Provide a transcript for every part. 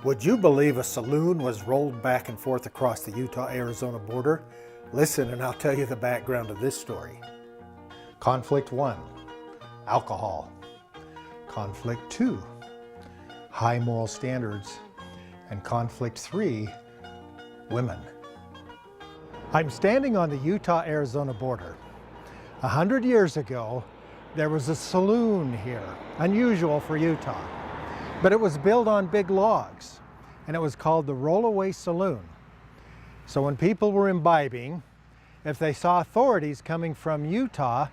Would you believe a saloon was rolled back and forth across the Utah-Arizona border? Listen and I'll tell you the background of this story. Conflict 1, alcohol. Conflict 2, high moral standards. And conflict 3, women. I'm standing on the Utah-Arizona border. 100 years ago, there was a saloon here, unusual for Utah. But it was built on big logs, and it was called the Rollaway Saloon. So when people were imbibing, if they saw authorities coming from Utah,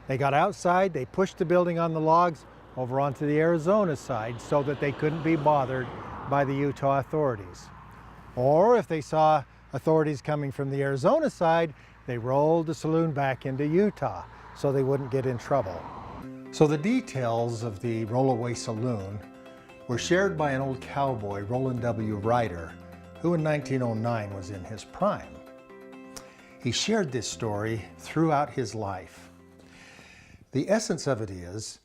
they got outside, they pushed the building on the logs over onto the Arizona side so that they couldn't be bothered by the Utah authorities. Or if they saw authorities coming from the Arizona side, they rolled the saloon back into Utah so they wouldn't get in trouble. So the details of the Rollaway Saloon were shared by an old cowboy, Roland W. Ryder, who in 1909 was in his prime. He shared this story throughout his life. The essence of it is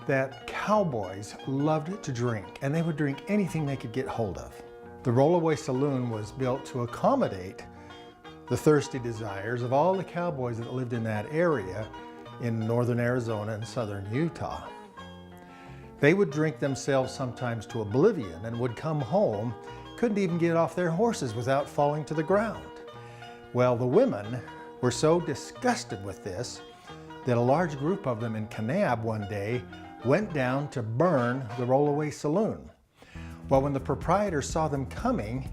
that cowboys loved to drink, and they would drink anything they could get hold of. The Rollaway Saloon was built to accommodate the thirsty desires of all the cowboys that lived in that area in northern Arizona and southern Utah. They would drink themselves sometimes to oblivion and would come home, couldn't even get off their horses without falling to the ground. Well, the women were so disgusted with this that a large group of them in Kanab one day went down to burn the Rollaway Saloon. Well, when the proprietor saw them coming,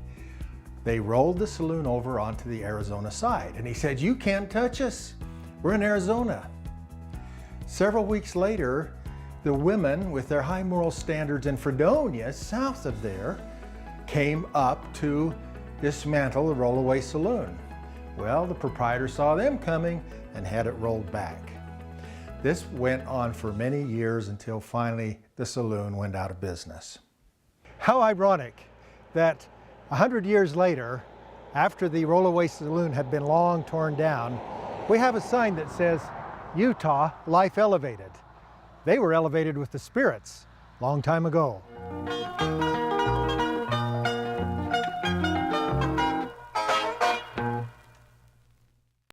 they rolled the saloon over onto the Arizona side. And he said, "You can't touch us. We're in Arizona." Several weeks later, the women with their high moral standards in Fredonia, south of there, came up to dismantle the Rollaway Saloon. Well, the proprietor saw them coming and had it rolled back. This went on for many years until finally the saloon went out of business. How ironic that 100 years later, after the Rollaway Saloon had been long torn down, we have a sign that says, "Utah, Life Elevated." They were elevated with the spirits long time ago.